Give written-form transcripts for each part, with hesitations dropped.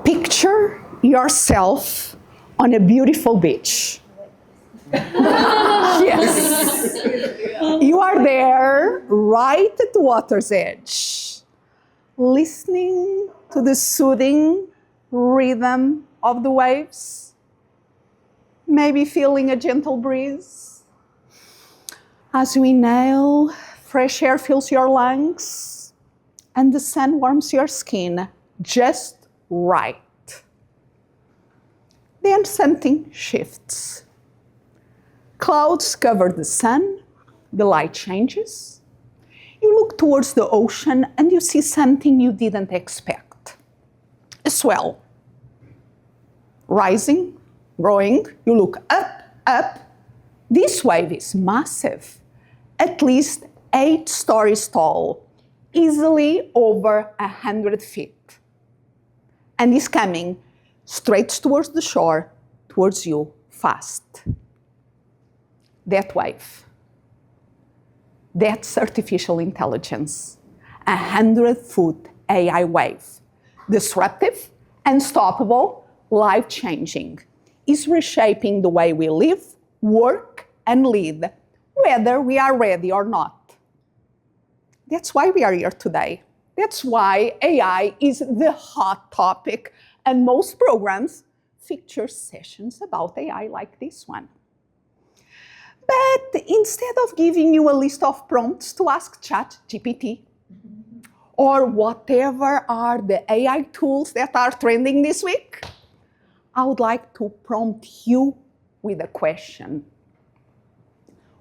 Picture yourself on a beautiful beach. Yes. You are there, right at the water's edge, listening to the soothing rhythm of the waves, maybe feeling a gentle breeze. As you inhale, fresh air fills your lungs, and the sun warms your skin just right. Then something shifts. Clouds cover the sun, the light changes. You look towards the ocean and you see something you didn't expect. A swell. Rising, growing, you look up. This wave is massive, at least 8 stories tall, easily over 100 feet. And is coming straight towards the shore, towards you, fast. That wave, that's artificial intelligence, 100-foot AI wave, disruptive, unstoppable, life-changing, is reshaping the way we live, work, and lead, whether we are ready or not. That's why we are here today. That's why AI is the hot topic, and most programs feature sessions about AI like this one. But instead of giving you a list of prompts to ask ChatGPT, or whatever are the AI tools that are trending this week, I would like to prompt you with a question.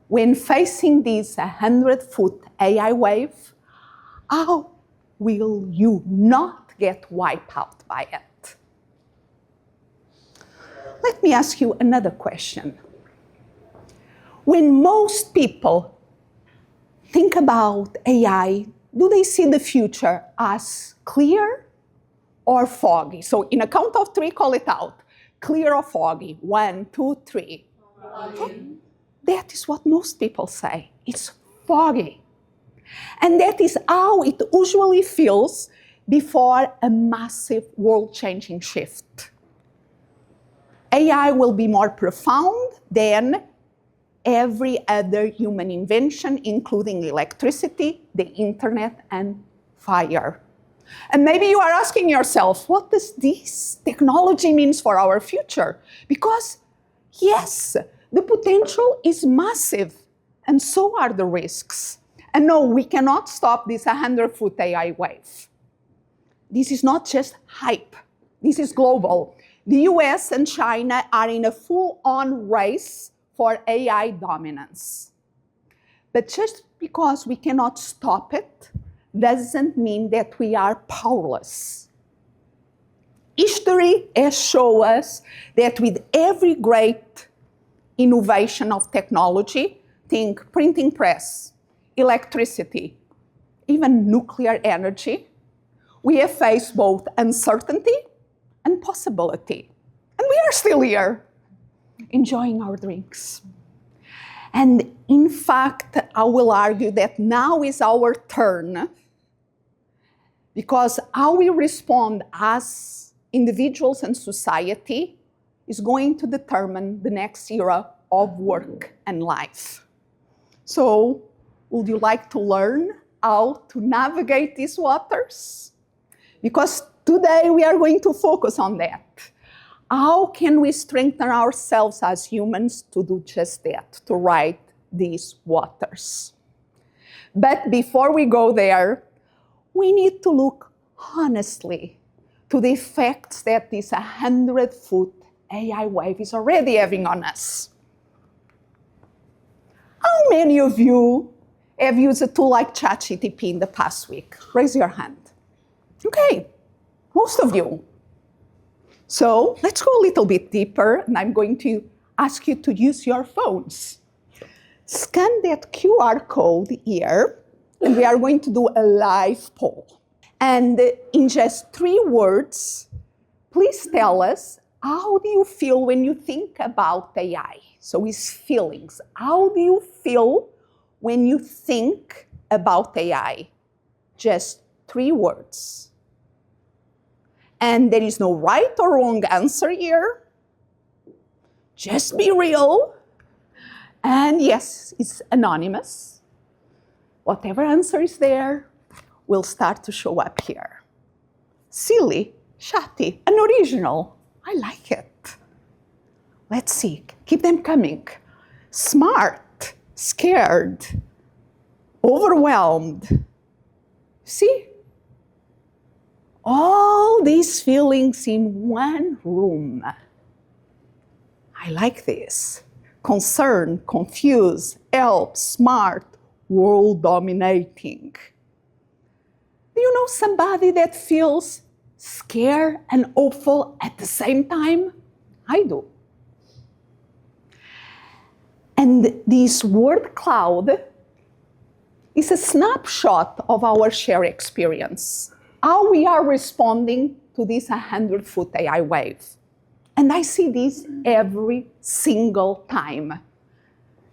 When facing this 100-foot AI wave, how will you not get wiped out by it? Let me ask you another question. When most people think about AI, do they see the future as clear or foggy? So in a count of 3, call it out. Clear or foggy? 1, 2, 3. Foggy. That is what most people say. It's foggy. And that is how it usually feels before a massive world-changing shift. AI will be more profound than every other human invention, including electricity, the internet, and fire. And maybe you are asking yourself, what does this technology mean for our future? Because, yes, the potential is massive, and so are the risks. And no, we cannot stop this 100-foot AI wave. This is not just hype. This is global. The US and China are in a full-on race for AI dominance. But just because we cannot stop it doesn't mean that we are powerless. History has shown us that with every great innovation of technology, think printing press, electricity, even nuclear energy, we have faced both uncertainty and possibility. And we are still here, enjoying our drinks. And in fact, I will argue that now is our turn, because how we respond as individuals and society is going to determine the next era of work and life. So, would you like to learn how to navigate these waters? Because today we are going to focus on that. How can we strengthen ourselves as humans to do just that, to ride these waters? But before we go there, we need to look honestly to the effects that this 100-foot AI wave is already having on us. How many of you have used a tool like ChatGPT in the past week? Raise your hand. Okay, most of you. So let's go a little bit deeper, and I'm going to ask you to use your phones. Scan that QR code here, and we are going to do a live poll. And in just 3 words, please tell us, how do you feel when you think about AI? So it's feelings. How do you feel when you think about AI? Just 3 words. And there is no right or wrong answer here. Just be real. And yes, it's anonymous. Whatever answer is there will start to show up here. Silly, chatty, and original. I like it. Let's see. Keep them coming. Smart, scared, overwhelmed. See? All these feelings in one room. I like this. Concerned, confused, help, smart, world dominating. Do you know somebody that feels scared and hopeful at the same time? I do. And this word cloud is a snapshot of our shared experience, how we are responding to this 100-foot AI wave. And I see this every single time.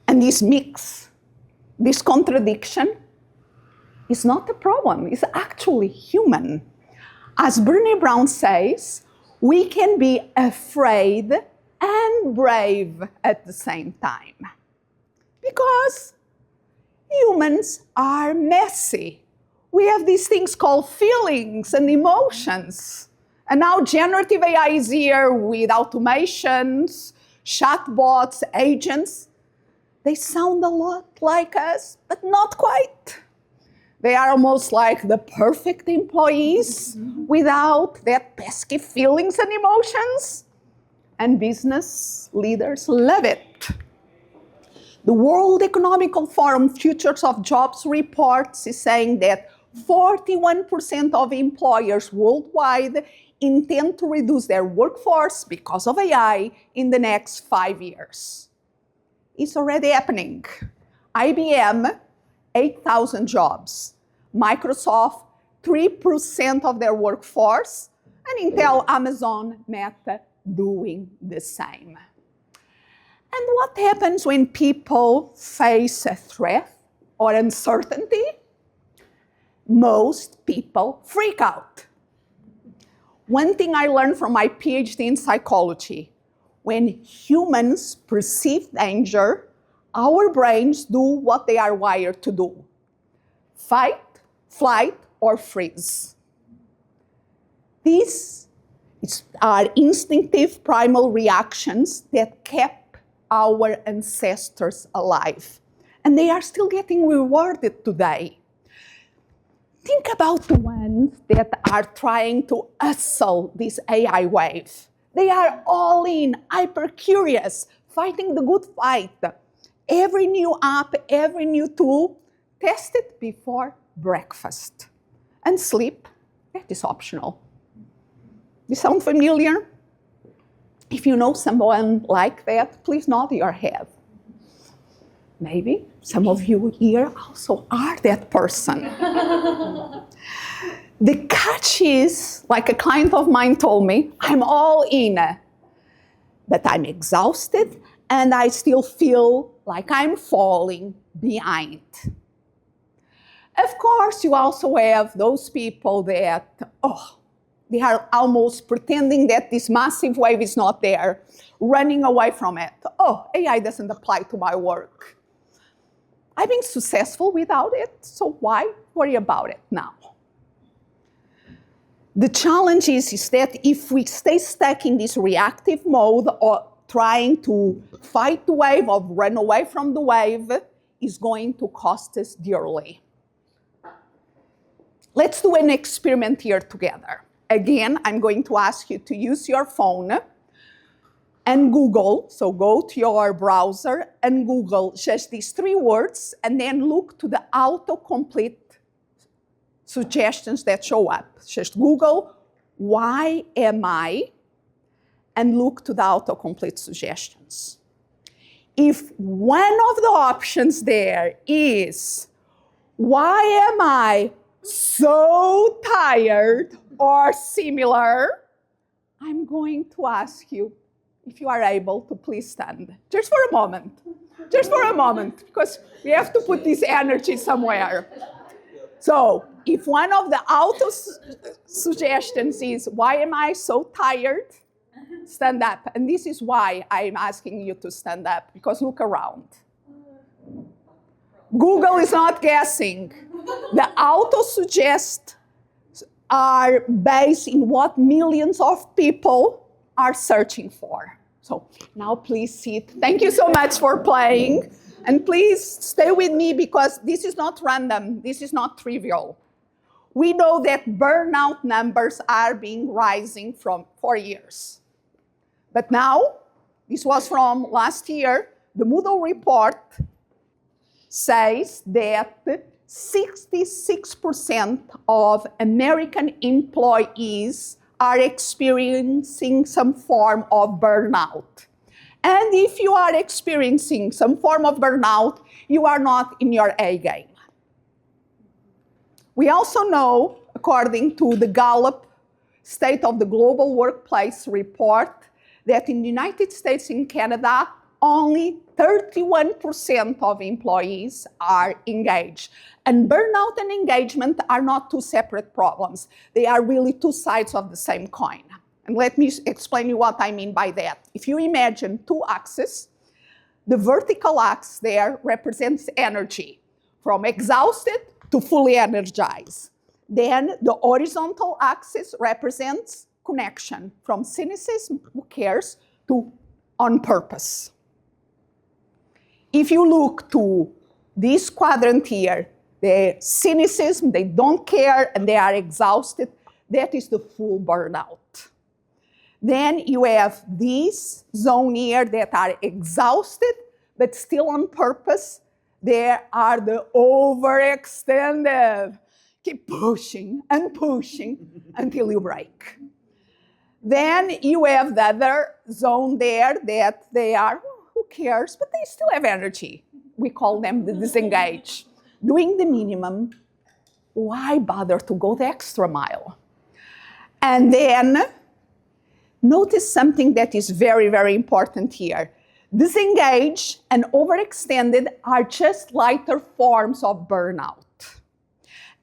And this mix, this contradiction, is not a problem. It's actually human. As Brené Brown says, we can be afraid and brave at the same time. Because humans are messy. We have these things called feelings and emotions. And now generative AI is here with automations, chatbots, agents. They sound a lot like us, but not quite. They are almost like the perfect employees without their pesky feelings and emotions. And business leaders love it. The World Economic Forum Futures of Jobs reports is saying that 41% of employers worldwide intend to reduce their workforce because of AI in the next 5 years. It's already happening. IBM, 8,000 jobs. Microsoft, 3% of their workforce. And Intel, Amazon, Meta doing the same. And what happens when people face a threat or uncertainty? Most people freak out. One thing I learned from my PhD in psychology, when humans perceive danger, our brains do what they are wired to do: fight, flight, or freeze. These are instinctive primal reactions that kept our ancestors alive. And they are still getting rewarded today. Think about the ones that are trying to hustle this AI wave. They are all in, hyper curious, fighting the good fight. Every new app, every new tool, test it before breakfast. And sleep, that is optional. This sound familiar? If you know someone like that, please nod your head. Maybe some of you here also are that person. The catch is, like a client of mine told me, I'm all in, but I'm exhausted and I still feel like I'm falling behind. Of course, you also have those people that, they are almost pretending that this massive wave is not there, running away from it. AI doesn't apply to my work. I've been successful without it, so why worry about it now? The challenge is that if we stay stuck in this reactive mode or trying to fight the wave or run away from the wave, is going to cost us dearly. Let's do an experiment here together. Again, I'm going to ask you to use your phone and Google, so go to your browser and Google just these 3 words and then look to the autocomplete suggestions that show up. Just Google, why am I? And look to the autocomplete suggestions. If one of the options there is, why am I so tired or similar, I'm going to ask you if you are able to please stand. Just for a moment. Just for a moment, because we have to put this energy somewhere. So if one of the auto suggestions is, why am I so tired? Stand up. And this is why I'm asking you to stand up, because look around. Google is not guessing. The auto-suggests are based in what millions of people are searching for. So now please sit. Thank you so much for playing. And please stay with me, because this is not random. This is not trivial. We know that burnout numbers are rising for years. But now, this was from last year, the Moodle report says that 66% of American employees are experiencing some form of burnout. And if you are experiencing some form of burnout, you are not in your A game. We also know, according to the Gallup State of the Global Workplace report, that in the United States and Canada, only 31% of employees are engaged. And burnout and engagement are not two separate problems. They are really two sides of the same coin. And let me explain you what I mean by that. If you imagine two axes, the vertical axis there represents energy, from exhausted to fully energized. Then the horizontal axis represents connection, from cynicism, who cares, to on purpose. If you look to this quadrant here, the cynicism, they don't care, and they are exhausted, that is the full burnout. Then you have this zone here that are exhausted, but still on purpose. There are the overextended. Keep pushing and pushing until you break. Then you have the other zone there that they are, who cares, but they still have energy. We call them the disengaged. Doing the minimum, why bother to go the extra mile? And then notice something that is very, very important here. Disengaged and overextended are just lighter forms of burnout.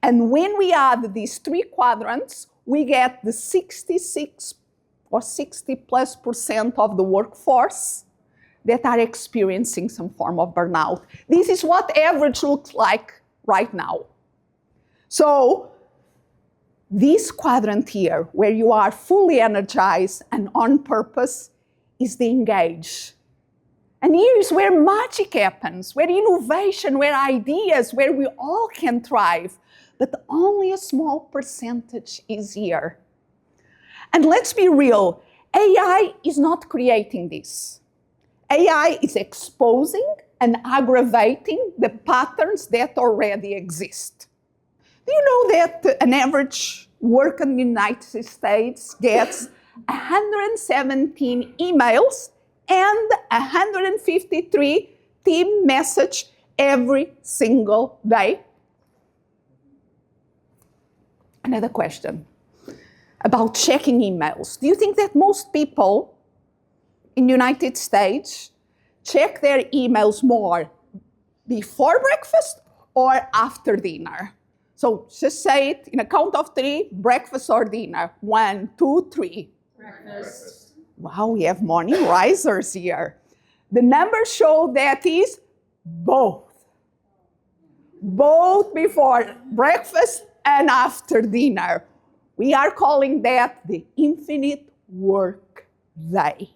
And when we add these three quadrants, we get the 66 or 60+% of the workforce that are experiencing some form of burnout. This is what average looks like right now. So this quadrant here, where you are fully energized and on purpose, is the engaged. And here is where magic happens, where innovation, where ideas, where we all can thrive. But only a small percentage is here. And let's be real, AI is not creating this. AI is exposing and aggravating the patterns that already exist. Do you know that an average worker in the United States gets 117 emails and 153 team messages every single day? Another question about checking emails. Do you think that most people in the United States check their emails more before breakfast or after dinner? So just say it in a count of three, breakfast or dinner. 1, 2, 3. Breakfast. Wow, we have morning risers here. The numbers show that is both. Both before breakfast and after dinner. We are calling that the infinite work day.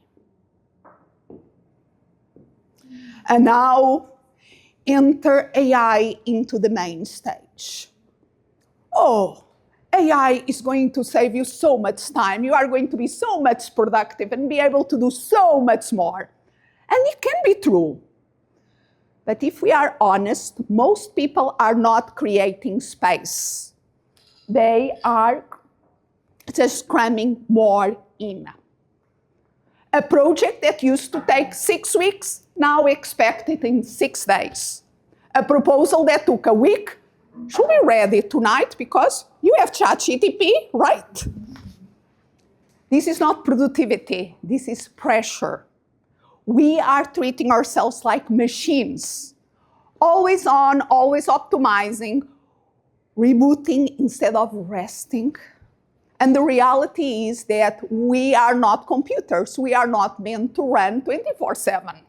And now enter AI into the main stage. Oh, AI is going to save you so much time. You are going to be so much productive and be able to do so much more. And it can be true. But if we are honest, most people are not creating space. They are just cramming more in. A project that used to take 6 weeks, now expected in 6 days. A proposal that took a week should be ready tonight because you have ChatGPT, right? This is not productivity, this is pressure. We are treating ourselves like machines, always on, always optimizing, rebooting instead of resting. And the reality is that we are not computers. We are not meant to run 24/7.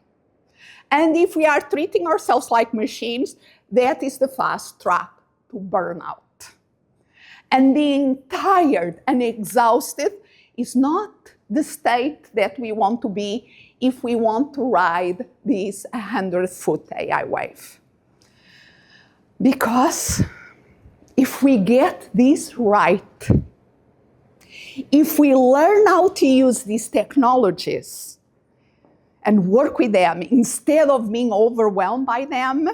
And if we are treating ourselves like machines, that is the fast track to burnout. And being tired and exhausted is not the state that we want to be if we want to ride this 100-foot AI wave. Because if we get this right, if we learn how to use these technologies and work with them instead of being overwhelmed by them,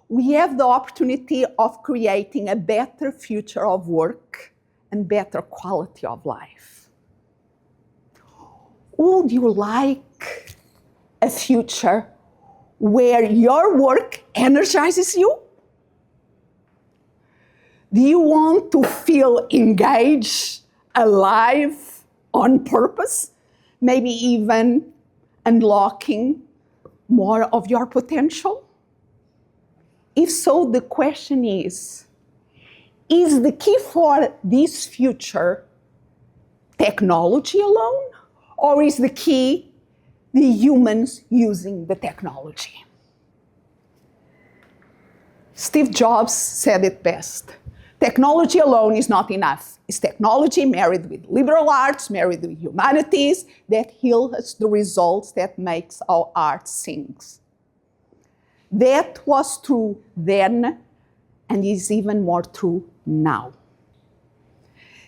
we have the opportunity of creating a better future of work and better quality of life. Would you like a future where your work energizes you? Do you want to feel engaged, alive, on purpose? Maybe even unlocking more of your potential? If so, the question is the key for this future technology alone, or is the key the humans using the technology? Steve Jobs said it best. Technology alone is not enough. It's technology married with liberal arts, married with humanities, that yields the results that makes our art sings. That was true then, and is even more true now.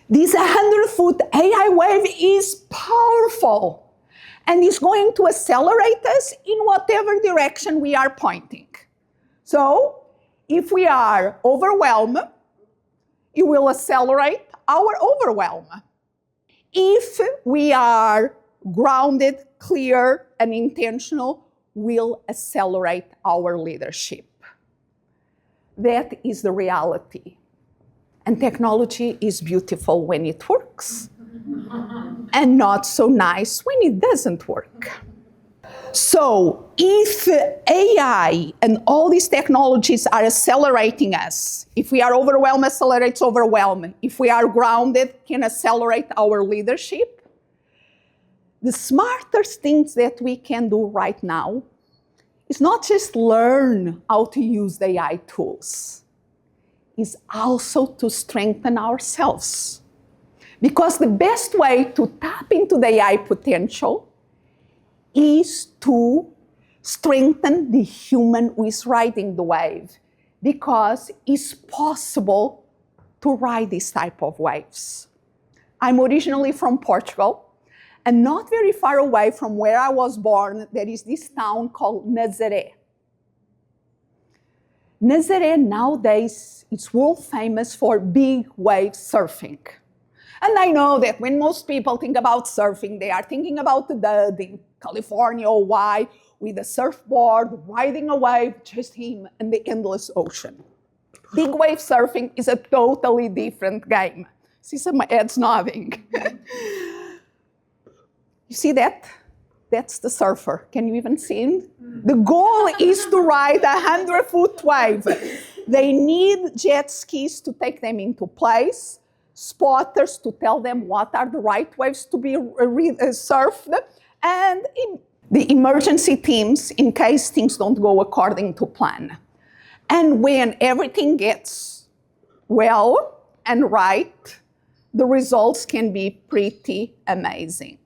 This 100-foot AI wave is powerful and is going to accelerate us in whatever direction we are pointing. So, if we are overwhelmed, it will accelerate our overwhelm. If we are grounded, clear, and intentional, will accelerate our leadership. That is the reality. And technology is beautiful when it works, and not so nice when it doesn't work. So if AI and all these technologies are accelerating us, if we are overwhelmed, accelerates overwhelm. If we are grounded, can accelerate our leadership. The smartest things that we can do right now is not just learn how to use the AI tools, is also to strengthen ourselves. Because the best way to tap into the AI potential is to strengthen the human who is riding the wave, because it's possible to ride this type of waves. I'm originally from Portugal, and not very far away from where I was born, there is this town called Nazaré. Nazaré nowadays is world famous for big wave surfing. And I know that when most people think about surfing, they are thinking about the California or Hawaii with a surfboard, riding a wave, just him and the endless ocean. Big wave surfing is a totally different game. See some heads nodding. You see that? That's the surfer. Can you even see him? The goal is to ride a 100-foot wave. They need jet skis to take them into place, spotters to tell them what are the right waves to be surfed, and the emergency teams in case things don't go according to plan. And when everything gets well and right, the results can be pretty amazing.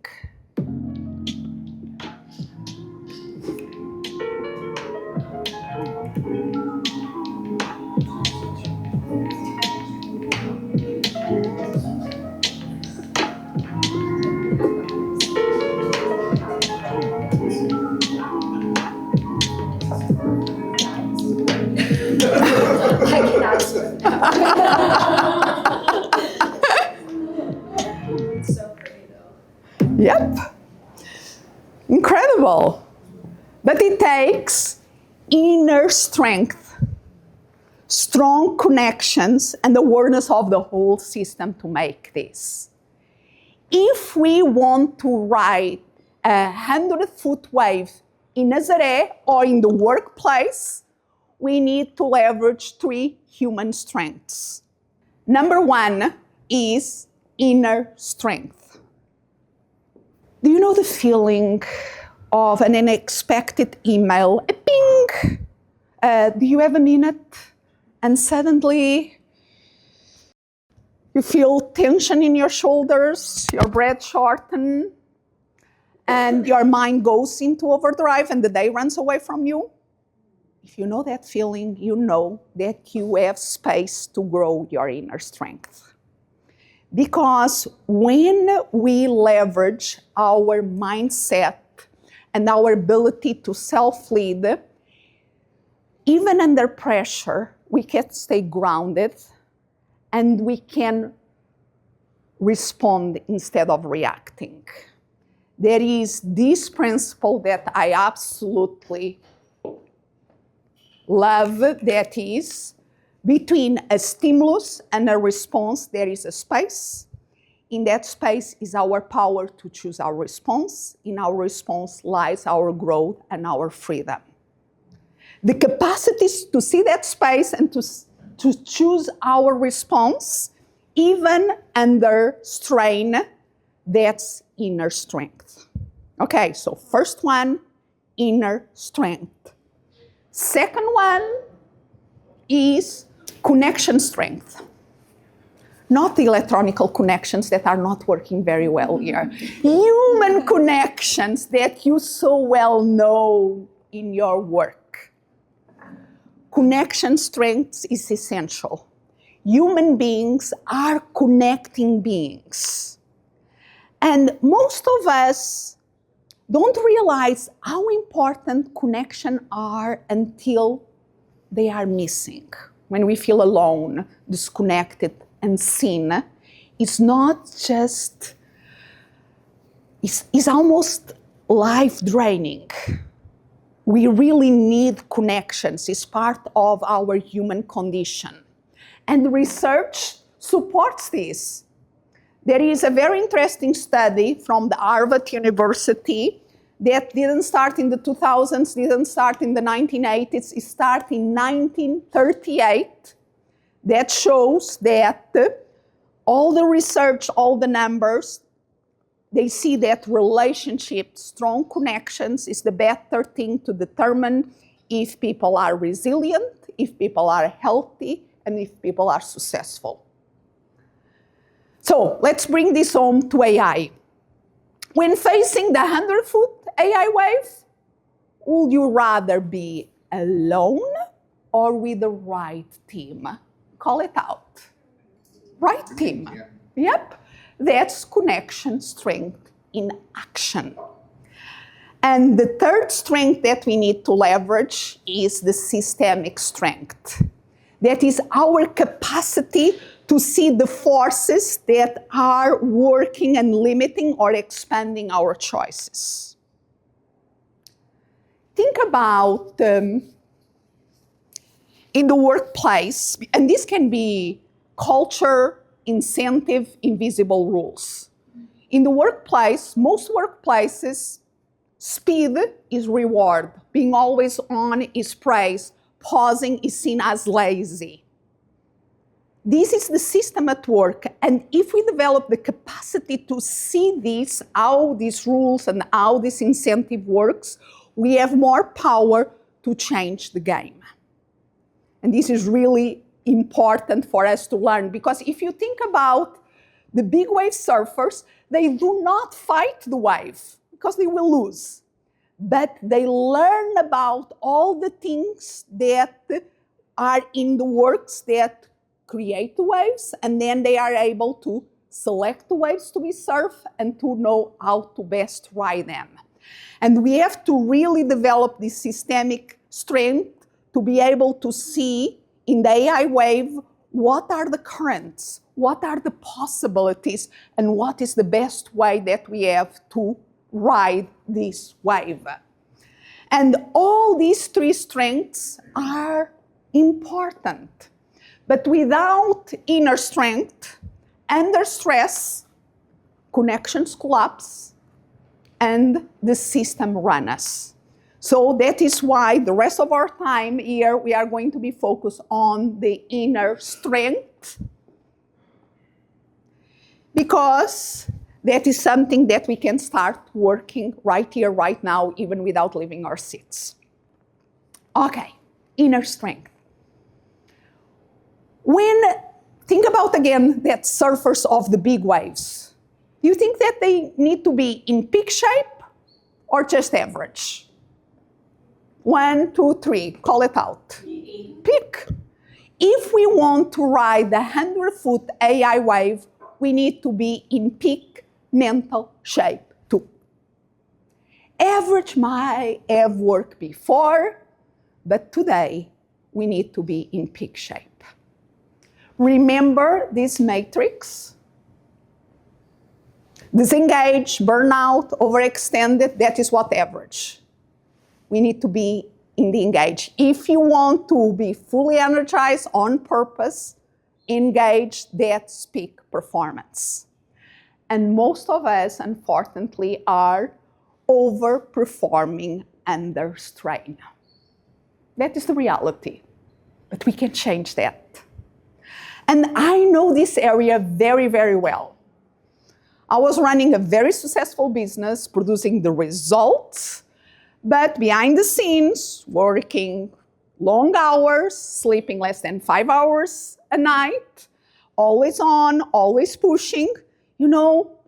It's so pretty though. Yep. Incredible. But it takes inner strength, strong connections, and awareness of the whole system to make this. If we want to ride a 100-foot wave in Nazaré or in the workplace, we need to leverage 3 human strengths. Number 1 is inner strength. Do you know the feeling of an unexpected email? A ping! Do you have a minute? And suddenly you feel tension in your shoulders, your breath shorten, and your mind goes into overdrive and the day runs away from you. If you know that feeling, you know that you have space to grow your inner strength. Because when we leverage our mindset and our ability to self-lead, even under pressure, we can stay grounded and we can respond instead of reacting. There is this principle that I absolutely love, that is, between a stimulus and a response, there is a space. In that space is our power to choose our response. In our response lies our growth and our freedom. The capacity to see that space and to choose our response, even under strain, that's inner strength. Okay, so first one, inner strength. Second one is connection strength. Not the electronic connections that are not working very well here. Human connections that you so well know in your work. Connection strength is essential. Human beings are connecting beings. And most of us don't realize how important connections are until they are missing. When we feel alone, disconnected, and seen, it's not just, it's almost life-draining. We really need connections. It's part of our human condition. And research supports this. There is a very interesting study from the Harvard University that didn't start in the 2000s, didn't start in the 1980s, it started in 1938, that shows that all the research, all the numbers, they see that relationships, strong connections is the better thing to determine if people are resilient, if people are healthy, and if people are successful. So let's bring this home to AI. When facing the 100-foot AI wave, would you rather be alone or with the right team? Call it out. Right team. Yeah. Yep. That's connection strength in action. And the third strength that we need to leverage is the systemic strength. That is our capacity to see the forces that are working and limiting or expanding our choices. Think about in the workplace, and this can be culture, incentive, invisible rules. In the workplace, most workplaces, speed is reward. Being always on is praise. Pausing is seen as lazy. This is the system at work, and if we develop the capacity to see this, how these rules and how this incentive works, we have more power to change the game. And this is really important for us to learn, because if you think about the big wave surfers, they do not fight the wave because they will lose. But they learn about all the things that are in the works that create the waves, and then they are able to select the waves to be surfed and to know how to best ride them. And we have to really develop this systemic strength to be able to see in the AI wave what are the currents, what are the possibilities, and what is the best way that we have to ride this wave. And all these three strengths are important. But without inner strength, under stress, connections collapse and the system runs us. So that is why the rest of our time here, we are going to be focused on the inner strength, because that is something that we can start working right here, right now, even without leaving our seats. Okay, inner strength. Think about again that surfers of the big waves. Do you think that they need to be in peak shape or just average? 1, 2, 3, call it out. Peak. If we want to ride the 100-foot AI wave, we need to be in peak mental shape too. Average might have worked before, but today we need to be in peak shape. Remember this matrix? Disengage, burnout, overextended, that is what average. We need to be in the engage. If you want to be fully energized on purpose, engage, that's peak performance. And most of us, unfortunately, are overperforming under strain. That is the reality, but we can change that. And I know this area very, very well. I was running a very successful business, producing the results, but behind the scenes, working long hours, sleeping less than 5 hours a night, always on, always pushing. You know,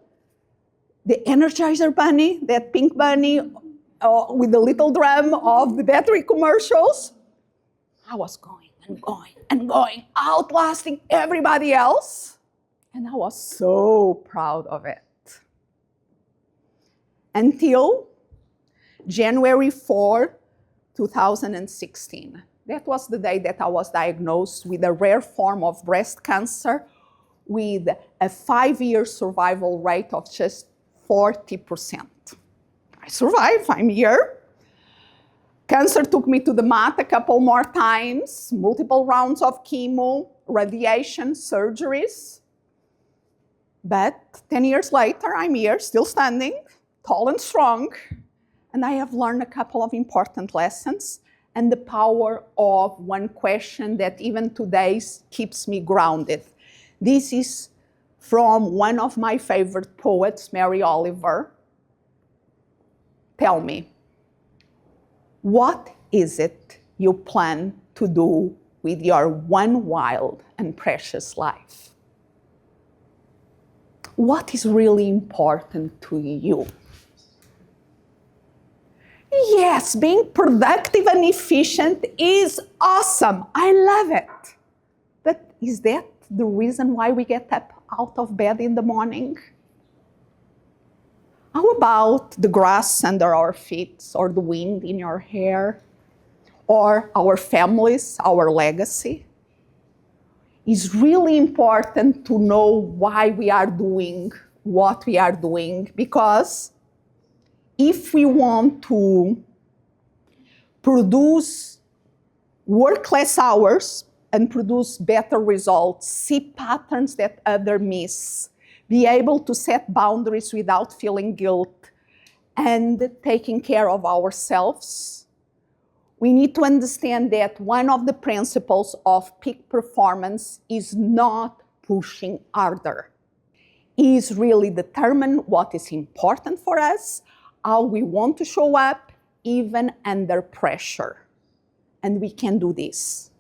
the Energizer bunny, that pink bunny with the little drum of the battery commercials. I was going and going and going, outlasting everybody else. And I was so proud of it. Until January 4, 2016. That was the day that I was diagnosed with a rare form of breast cancer with a 5-year survival rate of just 40%. I survived, I'm here. Cancer took me to the mat a couple more times, multiple rounds of chemo, radiation, surgeries. But 10 years later, I'm here, still standing, tall and strong. And I have learned a couple of important lessons and the power of one question that even today keeps me grounded. This is from one of my favorite poets, Mary Oliver. Tell me, what is it you plan to do with your one wild and precious life? What is really important to you? Yes, being productive and efficient is awesome. I love it. But is that the reason why we get up out of bed in the morning? How about the grass under our feet, or the wind in your hair, or our families, our legacy? It's really important to know why we are doing what we are doing, because if we want to produce work less hours and produce better results, see patterns that others miss, be able to set boundaries without feeling guilt, and taking care of ourselves, we need to understand that one of the principles of peak performance is not pushing harder. It is really determine what is important for us, how we want to show up, even under pressure. And we can do this.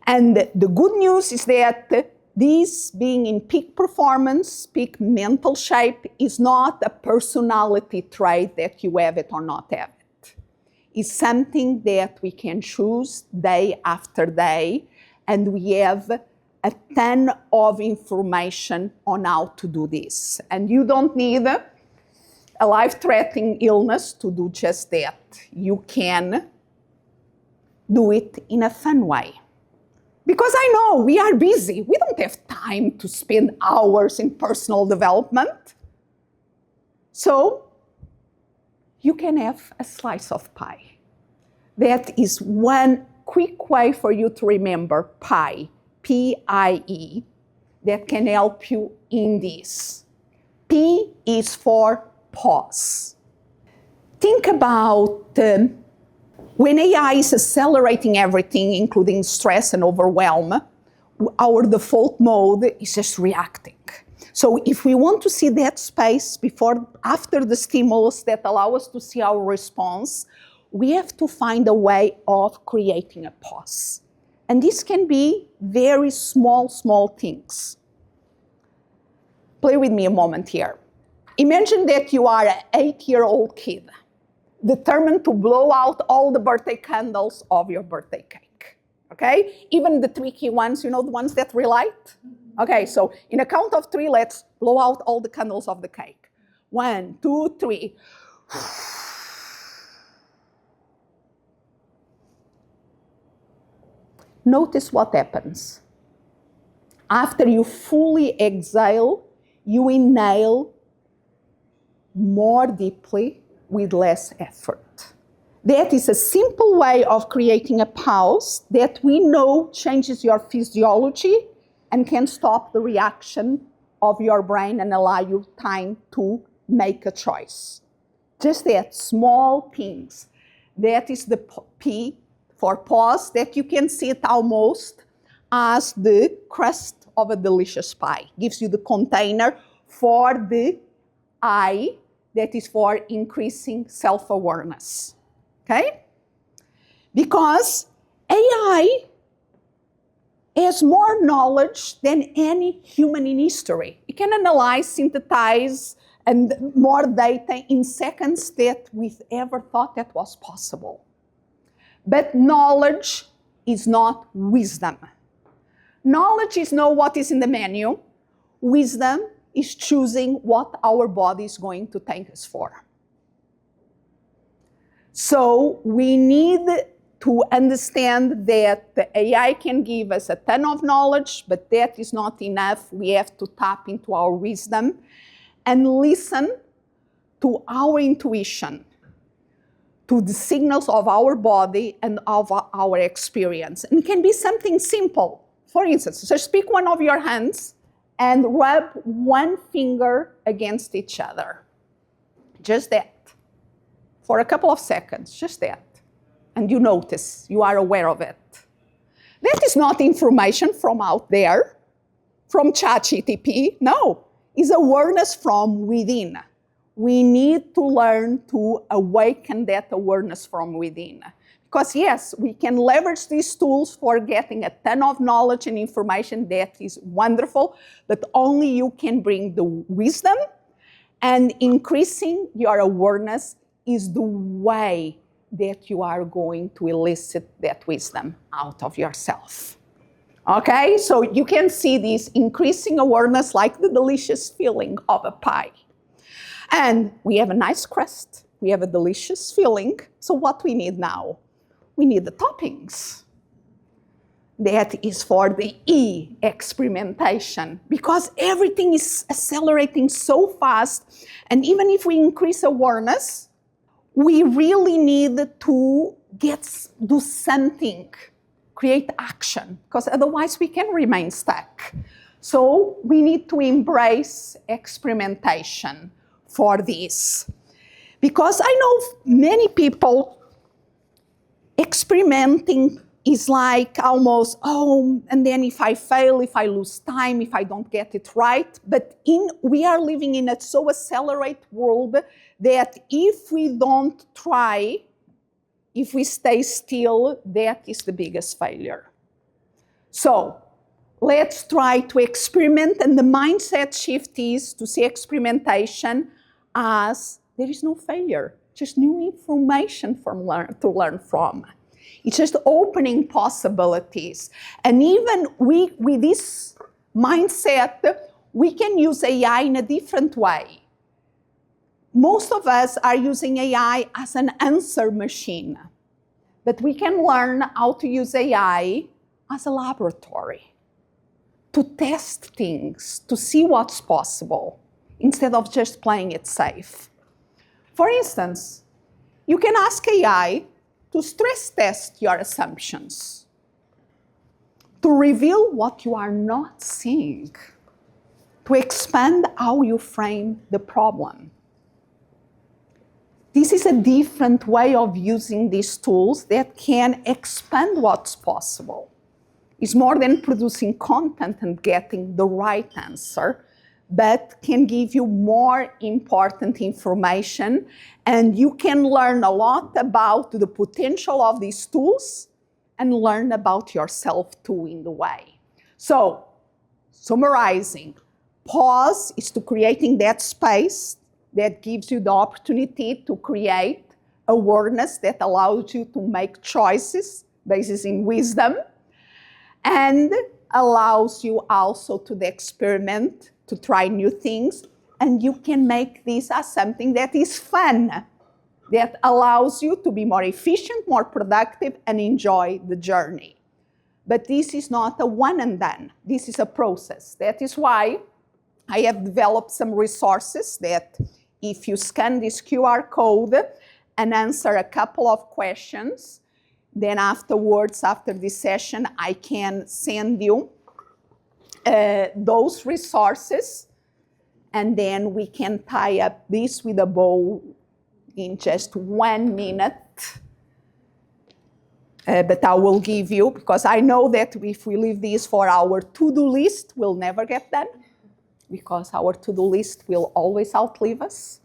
And the good news is that this being in peak performance, peak mental shape, is not a personality trait that you have it or not have it. It's something that we can choose day after day, and we have a ton of information on how to do this. And you don't need a life-threatening illness to do just that. You can do it in a fun way. Because I know we are busy. We don't have time to spend hours in personal development. So you can have a slice of pie. That is one quick way for you to remember pie, P-I-E, that can help you in this. P is for pause. think about when AI is accelerating everything, including stress and overwhelm, our default mode is just reacting. So if we want to see that space after the stimulus that allow us to see our response, we have to find a way of creating a pause. And this can be very small things. Play with me a moment here. Imagine that you are an 8-year-old kid, determined to blow out all the birthday candles of your birthday cake, okay? Even the tricky ones, the ones that relight? Okay, so in a count of 3, let's blow out all the candles of the cake. 1, 2, 3. Notice what happens. After you fully exhale, you inhale more deeply with less effort. That is a simple way of creating a pause that we know changes your physiology and can stop the reaction of your brain and allow you time to make a choice. Just that, small things. That is the P for pause, that you can see it almost as the crust of a delicious pie. Gives you the container for the I, that is for increasing self-awareness, okay? Because AI has more knowledge than any human in history. It can analyze, synthesize, and more data in seconds that we've ever thought that was possible. But knowledge is not wisdom. Knowledge is know what is in the menu. Wisdom is choosing what our body is going to thank us for. So we need to understand that the AI can give us a ton of knowledge, but that is not enough. We have to tap into our wisdom and listen to our intuition, to the signals of our body and of our experience. And it can be something simple. For instance, just pick one of your hands and rub one finger against each other. Just that. For a couple of seconds, just that. And you notice, you are aware of it. That is not information from out there, from ChatGPT. No, it's awareness from within. We need to learn to awaken that awareness from within. Because yes, we can leverage these tools for getting a ton of knowledge and information. That is wonderful, but only you can bring the wisdom, and increasing your awareness is the way that you are going to elicit that wisdom out of yourself. Okay, so you can see this increasing awareness like the delicious feeling of a pie. And we have a nice crust, we have a delicious feeling, so what we need now? We need the toppings. That is for the E, experimentation, because everything is accelerating so fast, and even if we increase awareness, we really need to do something, create action, because otherwise we can remain stuck. So we need to embrace experimentation for this. Because I know many people experimenting is like almost, and then if I fail, if I lose time, if I don't get it right. But we are living in a so accelerated world that if we don't try, if we stay still, that is the biggest failure. So let's try to experiment, and the mindset shift is to see experimentation as there is no failure, just new information to learn from. It's just opening possibilities. And even with this mindset, we can use AI in a different way. Most of us are using AI as an answer machine, but we can learn how to use AI as a laboratory to test things, to see what's possible, instead of just playing it safe. For instance, you can ask AI to stress test your assumptions, to reveal what you are not seeing, to expand how you frame the problem. This is a different way of using these tools that can expand what's possible. It's more than producing content and getting the right answer, but can give you more important information, and you can learn a lot about the potential of these tools and learn about yourself too in the way. So, summarizing, pause is to creating that space that gives you the opportunity to create awareness that allows you to make choices based in wisdom, and allows you also to experiment, to try new things, and you can make this as something that is fun, that allows you to be more efficient, more productive, and enjoy the journey. But this is not a one and done. This is a process. That is why I have developed some resources that if you scan this QR code and answer a couple of questions, then afterwards, after this session, I can send you those resources, and then we can tie up this with a bow in just 1 minute. But I will give you, because I know that if we leave this for our to-do list, we'll never get done, because our to-do list will always outlive us.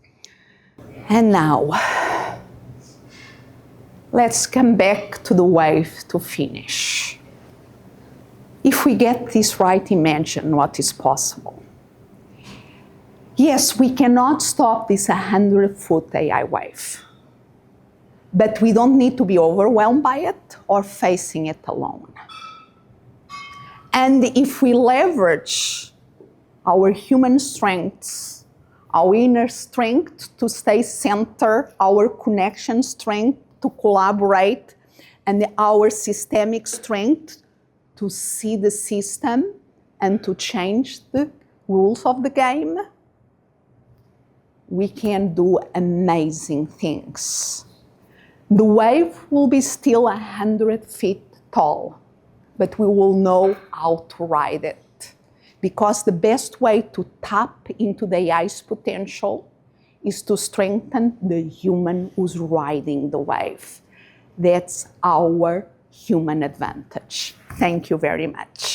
And now, let's come back to the wave to finish. If we get this right, imagine what is possible. Yes, we cannot stop this 100-foot AI wave, but we don't need to be overwhelmed by it or facing it alone. And if we leverage our human strengths, our inner strength to stay centered, our connection strength to collaborate, and our systemic strength to see the system and to change the rules of the game, we can do amazing things. The wave will be still 100 feet tall, but we will know how to ride it. Because the best way to tap into the AI's potential is to strengthen the human who's riding the wave. That's our human advantage. Thank you very much.